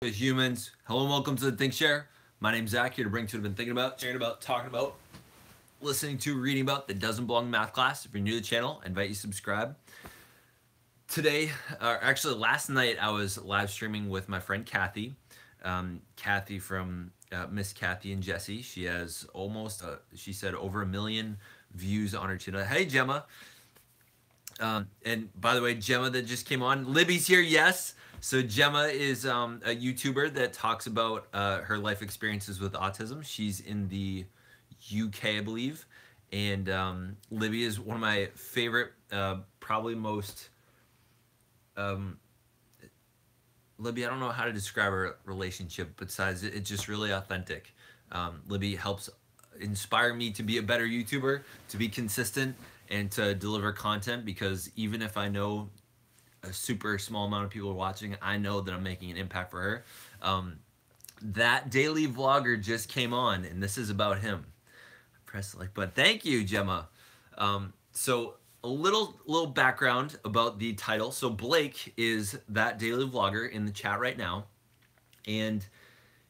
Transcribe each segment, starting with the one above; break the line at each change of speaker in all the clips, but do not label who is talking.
Humans, hello and welcome to the Think Share. My name's Zach, here to bring to what I've been thinking about, sharing about, talking about, listening to, reading about that doesn't belong in math class. If you're new to the channel, I invite you to subscribe. Today, actually last night, I was live streaming with my friend Kathy. Kathy from Miss Kathy and Jesse. She has almost, she said, over 1 million views on her channel. Hey, Gemma. And by the way, Gemma that just came on, Libby's here, yes. So Gemma is a YouTuber that talks about her life experiences with autism. She's in the UK, I believe. And Libby is one of my favorite, probably most, Libby, I don't know how to describe our relationship besides it's just really authentic. Libby helps inspire me to be a better YouTuber, to be consistent, and to deliver content, because even if I know a super small amount of people are watching, I know that I'm making an impact for her. That daily vlogger just came on, and this is about him. Press the like button. Thank you, Gemma. So a little background about the title. So Blake is that daily vlogger in the chat right now, and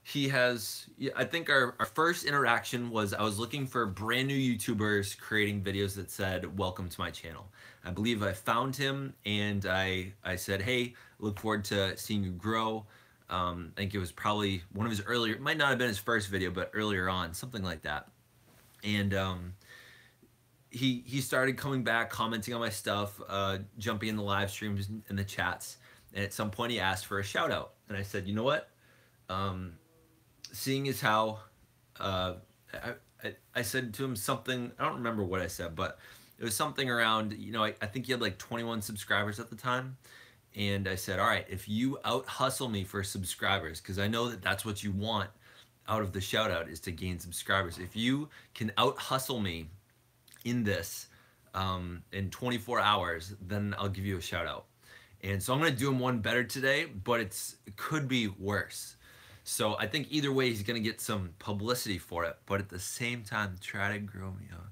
he has, I think our first interaction was I was looking for brand new YouTubers creating videos that said, welcome to my channel. I believe I found him and I said, hey, look forward to seeing you grow. I think it was probably one of his earlier, it might not have been his first video, but earlier on, something like that. And he started coming back, commenting on my stuff, jumping in the live streams and the chats. And at some point he asked for a shout out. And I said, you know what? Seeing as how I said to him something, I don't remember what I said, but it was something around, you know, I think he had like 21 subscribers at the time. And I said, all right, if you out hustle me for subscribers, because I know that that's what you want out of the shout out, is to gain subscribers. If you can out hustle me in this in 24 hours, then I'll give you a shout out. And so I'm going to do him one better today, but it could be worse. So I think either way he's gonna get some publicity for it, but at the same time, try to grow me up.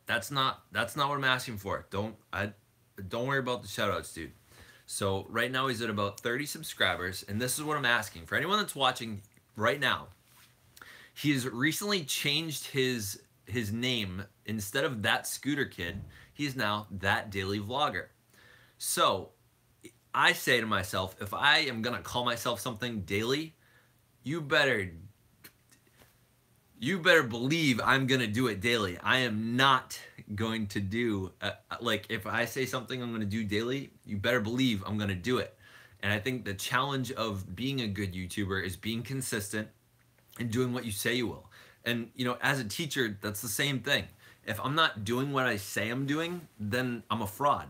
That's not what I'm asking for. Don't worry about the shoutouts, dude. So right now he's at about 30 subscribers, and this is what I'm asking for anyone that's watching right now. He has recently changed his name. Instead of That Scooter Kid, he's now That Daily Vlogger. So I say to myself, if I am going to call myself something daily, you better believe I'm going to do it daily. I am not going to do, like if I say something I'm going to do daily, you better believe I'm going to do it. And I think the challenge of being a good YouTuber is being consistent and doing what you say you will. And you know, as a teacher, that's the same thing. If I'm not doing what I say I'm doing, then I'm a fraud.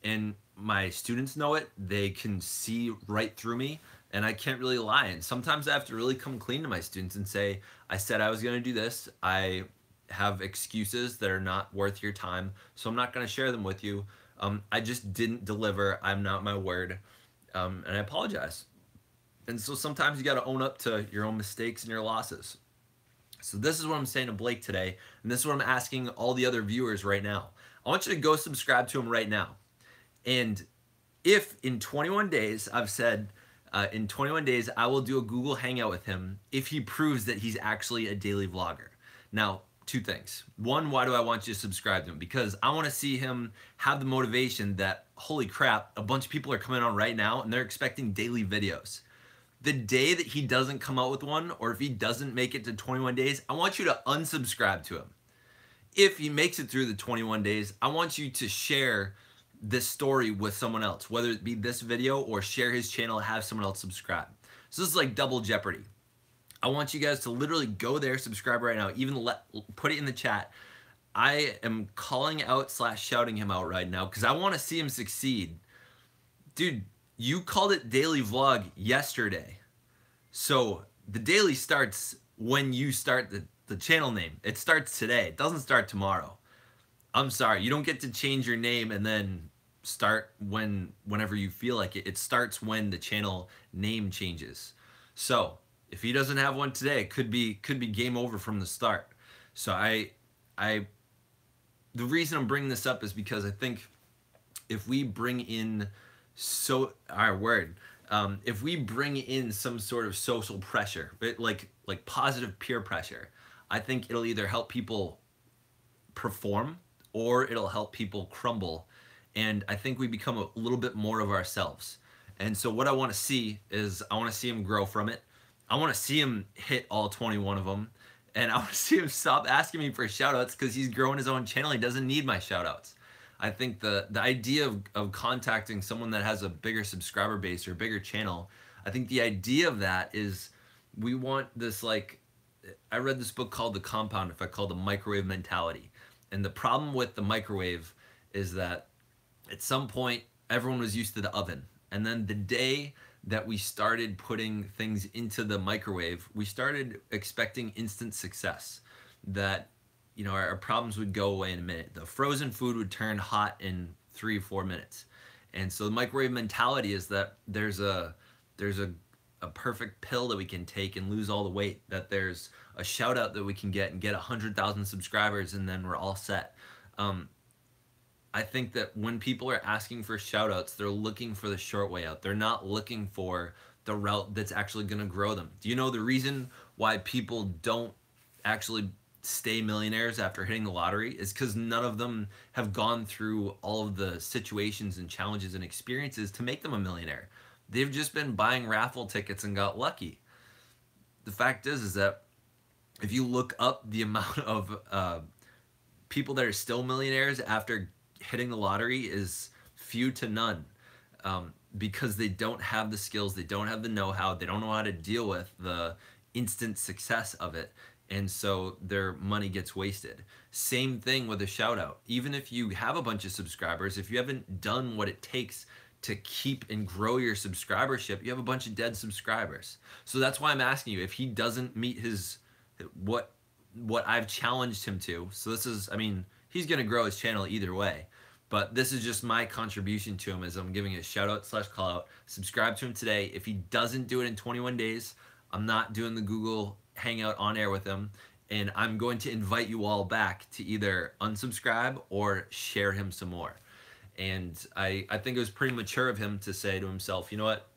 And my students know it. They can see right through me, and I can't really lie. And sometimes I have to really come clean to my students and say, I said I was going to do this. I have excuses that are not worth your time, so I'm not going to share them with you. I just didn't deliver. I'm not my word, and I apologize. And so sometimes you got to own up to your own mistakes and your losses. So this is what I'm saying to Blake today, and this is what I'm asking all the other viewers right now. I want you to go subscribe to him right now. And if in 21 days, I've said in 21 days, I will do a Google Hangout with him if he proves that he's actually a daily vlogger. Now, two things. One, why do I want you to subscribe to him? Because I want to see him have the motivation that, holy crap, a bunch of people are coming on right now and they're expecting daily videos. The day that he doesn't come out with one, or if he doesn't make it to 21 days, I want you to unsubscribe to him. If he makes it through the 21 days, I want you to share this story with someone else, whether it be this video or share his channel, have someone else subscribe. So this is like double jeopardy. I want you guys to literally go there, subscribe right now, even put it in the chat. I am calling out / shouting him out right now because I want to see him succeed. Dude, you called it daily vlog yesterday. So the daily starts when you start the channel name. It starts today. It doesn't start tomorrow. I'm sorry, you don't get to change your name and then start whenever you feel like it. It starts when the channel name changes. So if he doesn't have one today, it could be game over from the start. So the reason I'm bringing this up is because I think if we bring in our word, if we bring in some sort of social pressure, like positive peer pressure, I think it'll either help people perform or it'll help people crumble. And I think we become a little bit more of ourselves. And so what I want to see is I want to see him grow from it. I want to see him hit all 21 of them. And I want to see him stop asking me for shout outs because he's growing his own channel. He doesn't need my shout outs. I think the idea of contacting someone that has a bigger subscriber base or a bigger channel, I think the idea of that is we want this, like, I read this book called The Compound Effect, called The Microwave Mentality. And the problem with the microwave is that at some point everyone was used to the oven. And then the day that we started putting things into the microwave, we started expecting instant success. That, you know, our problems would go away in a minute. The frozen food would turn hot in 3 or 4 minutes. And so the microwave mentality is that there's a perfect pill that we can take and lose all the weight, that there's a shout out that we can get and get 100,000 subscribers and then we're all set. I think that when people are asking for shout outs, they're looking for the short way out. They're not looking for the route that's actually going to grow them. Do you know the reason why people don't actually stay millionaires after hitting the lottery is because none of them have gone through all of the situations and challenges and experiences to make them a millionaire. They've just been buying raffle tickets and got lucky. The fact is that if you look up the amount of people that are still millionaires after hitting the lottery is few to none, because they don't have the skills, they don't have the know-how, they don't know how to deal with the instant success of it, and so their money gets wasted. Same thing with a shout out. Even if you have a bunch of subscribers, if you haven't done what it takes to keep and grow your subscribership, you have a bunch of dead subscribers. So that's why I'm asking you, if he doesn't meet his what I've challenged him to. So this is, I mean, he's gonna grow his channel either way, but this is just my contribution to him, as I'm giving a shout out / call out. Subscribe to him today. If he doesn't do it in 21 days, I'm not doing the Google Hangout on air with him, and I'm going to invite you all back to either unsubscribe or share him some more. And I think it was pretty mature of him to say to himself, you know what,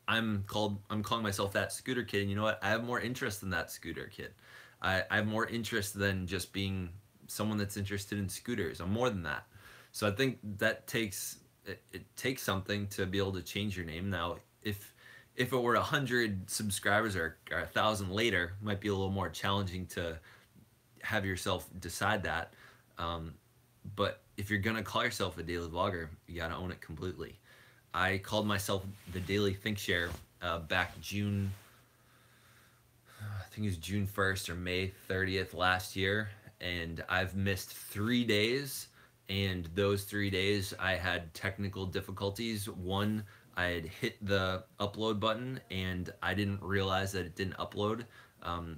I'm calling myself that scooter kid, and you know what, I have more interest than that scooter kid. I have more interest than just being someone that's interested in scooters. I'm more than that. So I think that it takes something to be able to change your name. Now, if it were 100 subscribers or 1,000 later, it might be a little more challenging to have yourself decide that. But if you're gonna call yourself a daily vlogger, you gotta own it completely. I called myself the Daily Think Share back June, I think it was June 1st or May 30th last year, and I've missed 3 days, and those 3 days I had technical difficulties. One, I had hit the upload button and I didn't realize that it didn't upload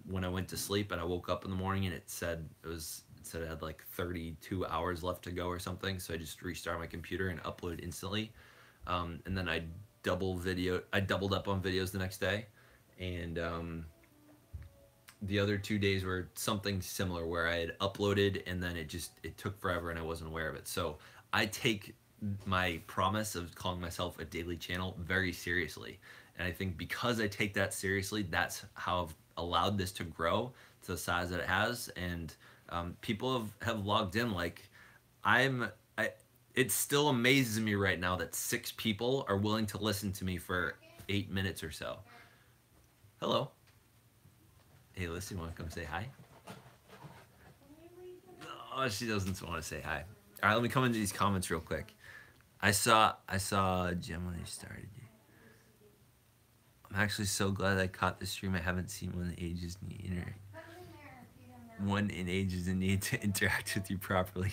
when I went to sleep, and I woke up in the morning and it said it had like 32 hours left to go or something. So I just restarted my computer and uploaded instantly. And then I doubled up on videos the next day, and the other 2 days were something similar, where I had uploaded and then it took forever and I wasn't aware of it. So I take my promise of calling myself a daily channel very seriously, and I think because I take that seriously, that's how I've allowed this to grow to the size that it has. And people have logged in. Like, it still amazes me right now that 6 people are willing to listen to me for 8 minutes or so. Hello. Hey, Lissy, want to come say hi? Oh, she doesn't want to say hi. All right, let me come into these comments real quick. I saw Jim when they started. I'm actually so glad I caught the stream. I haven't seen one in ages need to interact with you properly.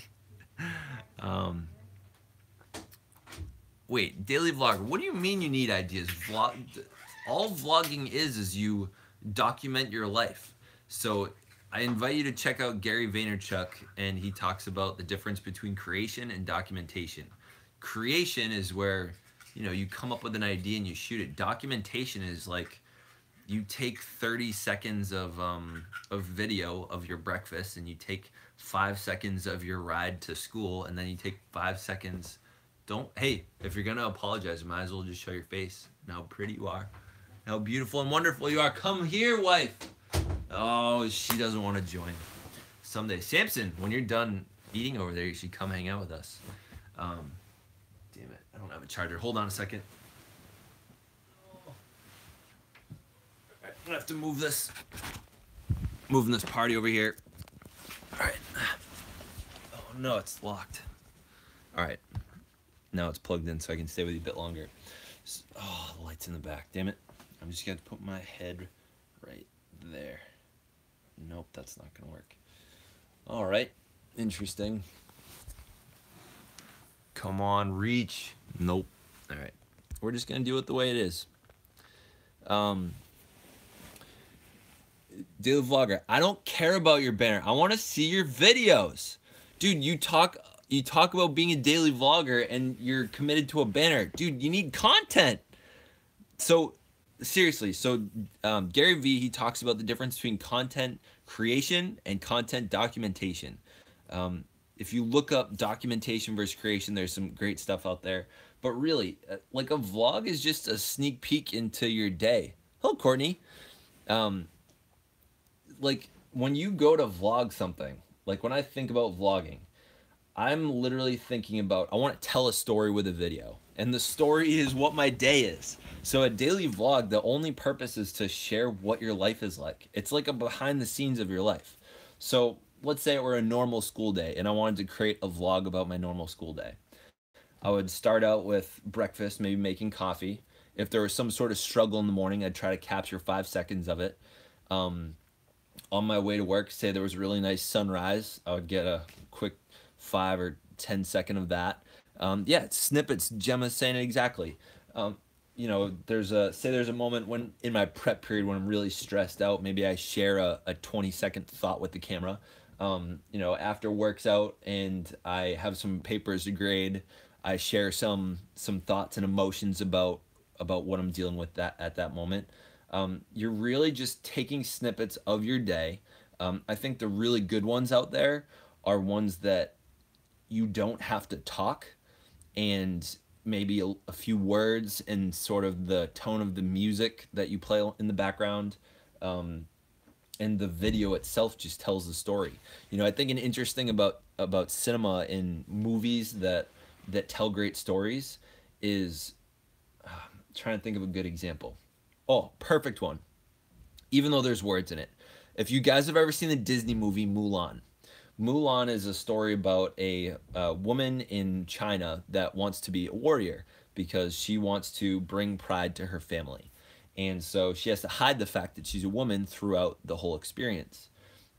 Wait, daily vlogger. What do you mean you need ideas? All vlogging is you document your life. So I invite you to check out Gary Vaynerchuk, and he talks about the difference between creation and documentation. Creation is where, you know, you come up with an idea and you shoot it. Documentation is like you take 30 seconds of video of your breakfast, and you take 5 seconds of your ride to school, and then you take 5 seconds Don't, hey, if you're gonna apologize, you might as well just show your face and how pretty you are, how beautiful and wonderful you are. Come here, wife. Oh, she doesn't want to join. Someday, Samson, when you're done eating over there, you should come hang out with us. Damn it, I don't have a charger. Hold on a second. I'm gonna have to move this. Moving this party over here. All right. Oh no, it's locked. All right. Now it's plugged in so I can stay with you a bit longer. Oh, the light's in the back. Damn it. I'm just going to put my head right there. Nope, that's not going to work. All right. Interesting. Come on, reach. Nope. All right. We're just going to do it the way it is. Daily Vlogger, I don't care about your banner. I want to see your videos. Dude, you talk about being a daily vlogger and you're committed to a banner. Dude, you need content. So seriously, Gary Vee, he talks about the difference between content creation and content documentation. If you look up documentation versus creation, there's some great stuff out there. But really, like a vlog is just a sneak peek into your day. Hello, Courtney. Like when you go to vlog something, like when I think about vlogging, I'm literally thinking about, I want to tell a story with a video. And the story is what my day is. So a daily vlog, the only purpose is to share what your life is like. It's like a behind the scenes of your life. So let's say it were a normal school day and I wanted to create a vlog about my normal school day. I would start out with breakfast, maybe making coffee. If there was some sort of struggle in the morning, I'd try to capture 5 seconds of it. On my way to work, say there was a really nice sunrise, I would get a quick 5 or 10 second of that. Yeah, snippets. Gemma's saying it exactly. You know, there's a moment when in my prep period when I'm really stressed out, maybe I share a 20-second thought with the camera. You know, after work's out and I have some papers to grade, I share some thoughts and emotions about what I'm dealing with at that moment. You're really just taking snippets of your day. I think the really good ones out there are ones that you don't have to talk, and maybe a few words and sort of the tone of the music that you play in the background, and the video itself just tells the story. You know, I think an interesting about cinema in movies that tell great stories is, trying to think of a good example. Oh, perfect one. Even though there's words in it. If you guys have ever seen the Disney movie Mulan, Mulan is a story about a woman in China that wants to be a warrior because she wants to bring pride to her family. And so she has to hide the fact that she's a woman throughout the whole experience.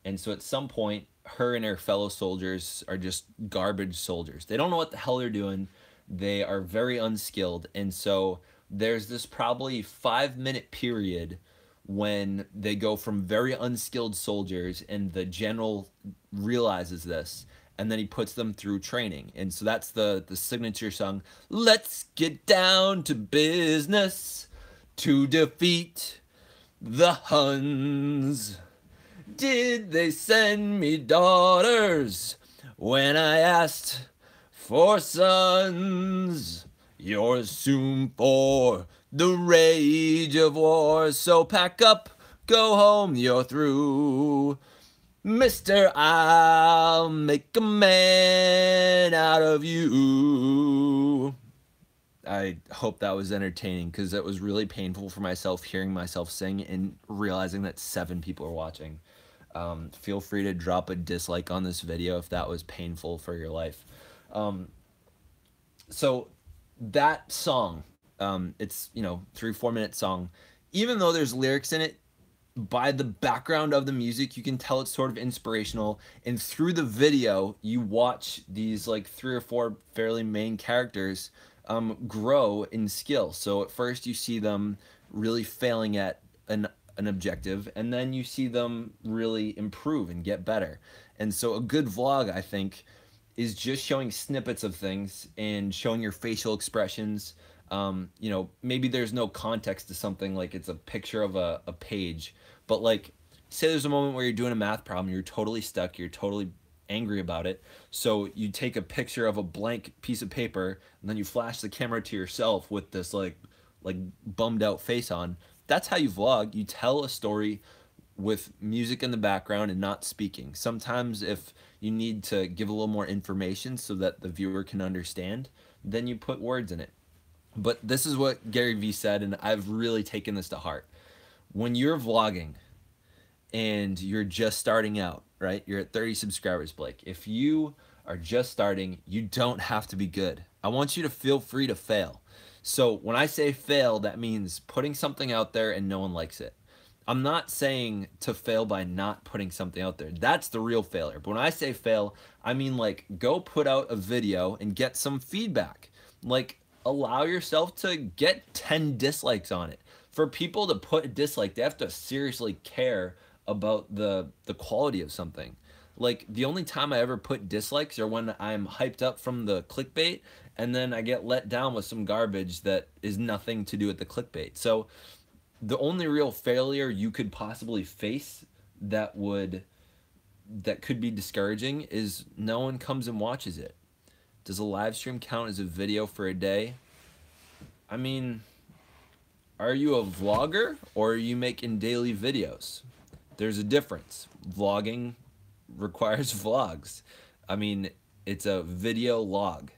And so at some point, her and her fellow soldiers are just garbage soldiers. They don't know what the hell they're doing. They are very unskilled. And so there's this probably 5-minute period when they go from very unskilled soldiers, and the general realizes this, and then he puts them through training. And so that's the signature song, "Let's get down to business to defeat the Huns. Did they send me daughters when I asked for sons? You're soon for the rage of war, so pack up, go home, you're through. Mister, I'll make a man out of you." I hope that was entertaining, because it was really painful for myself hearing myself sing and realizing that 7 people are watching. Feel free to drop a dislike on this video if that was painful for your life. So that song, it's, you know, 3-4 minute song. Even though there's lyrics in it, by the background of the music, you can tell it's sort of inspirational. And through the video, you watch these like 3 or 4 fairly main characters grow in skill. So at first you see them really failing at an objective, and then you see them really improve and get better. And so a good vlog, I think, is just showing snippets of things and showing your facial expressions. You know, maybe there's no context to something, like it's a picture of a page, but like say there's a moment where you're doing a math problem, you're totally stuck, you're totally angry about it. So you take a picture of a blank piece of paper and then you flash the camera to yourself with this like bummed out face on. That's how you vlog. You tell a story with music in the background and not speaking. Sometimes if you need to give a little more information so that the viewer can understand, then you put words in it. But this is what Gary Vee said, and I've really taken this to heart. When you're vlogging and you're just starting out, right? You're at 30 subscribers, Blake. If you are just starting, you don't have to be good. I want you to feel free to fail. So when I say fail, that means putting something out there and no one likes it. I'm not saying to fail by not putting something out there. That's the real failure. But when I say fail, I mean like go put out a video and get some feedback. Like allow yourself to get 10 dislikes on it. For people to put a dislike, they have to seriously care about the quality of something. Like the only time I ever put dislikes are when I'm hyped up from the clickbait and then I get let down with some garbage that is nothing to do with the clickbait. So the only real failure you could possibly face that could be discouraging is no one comes and watches it. Does a live stream count as a video for a day? I mean, are you a vlogger or are you making daily videos? There's a difference. Vlogging requires vlogs. I mean, it's a video log.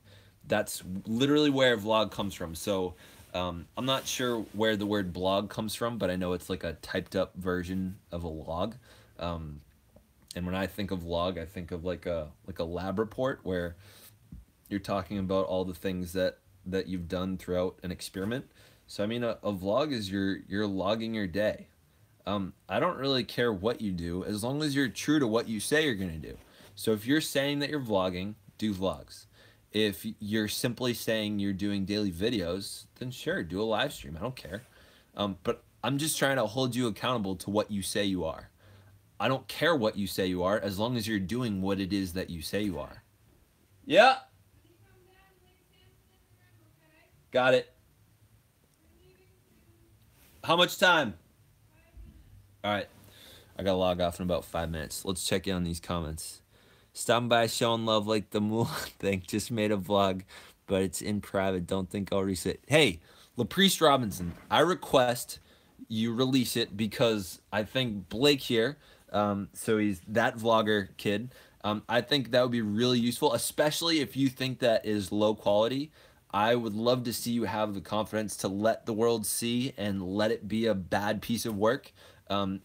That's literally where vlog comes from. So I'm not sure where the word blog comes from, but I know it's like a typed up version of a log. And when I think of vlog, I think of like a lab report where you're talking about all the things that you've done throughout an experiment. So I mean, a vlog is you're logging your day. I don't really care what you do as long as you're true to what you say you're gonna do. So if you're saying that you're vlogging, do vlogs. If you're simply saying you're doing daily videos, then sure, do a live stream. I don't care. But I'm just trying to hold you accountable to what you say you are. I don't care what you say you are as long as you're doing what it is that you say you are. Yeah. Got it. How much time? All right. I gotta log off in about 5 minutes. Let's check in on these comments. Stopping by, showing love like the Moolah thing. Just made a vlog, but it's in private. Don't think I'll release it. Hey, LaPriest Robinson, I request you release it because I think Blake here, so he's that vlogger kid, I think that would be really useful, especially if you think that is low quality. I would love to see you have the confidence to let the world see and let it be a bad piece of work.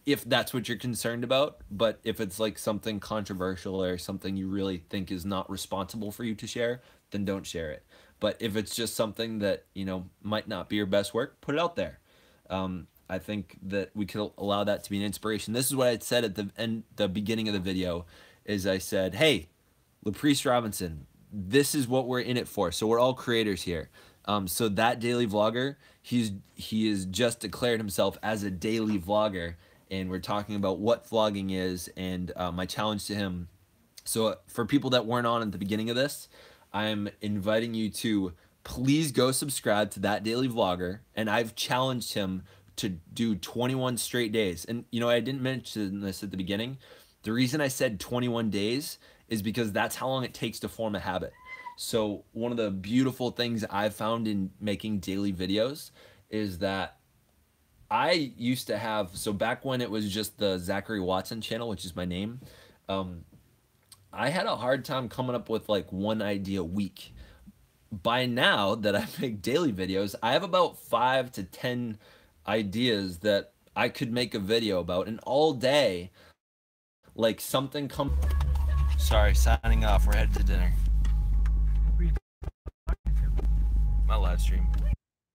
If that's what you're concerned about, but if it's like something controversial or something you really think is not responsible for you to share, then don't share it. But if it's just something that, you know, might not be your best work, put it out there. I think that we could allow that to be an inspiration. This is what I said at the beginning of the video, is I said, hey, LaPriest Robinson, this is what we're in it for. So we're all creators here. So that daily vlogger, he is just declared himself as a daily vlogger, and we're talking about what vlogging is and my challenge to him. So for people that weren't on at the beginning of this, I'm inviting you to please go subscribe to that daily vlogger, and I've challenged him to do 21 straight days. And you know, I didn't mention this at the beginning. The reason I said 21 days is because that's how long it takes to form a habit. So one of the beautiful things I've found in making daily videos is that I used to have, so back when it was just the Zachary Watson channel, which is my name, I had a hard time coming up with like one idea a week. By now that I make daily videos, I have about 5 to 10 ideas that I could make a video about, and all day, like something comes. Sorry, signing off. We're headed to dinner. My live stream.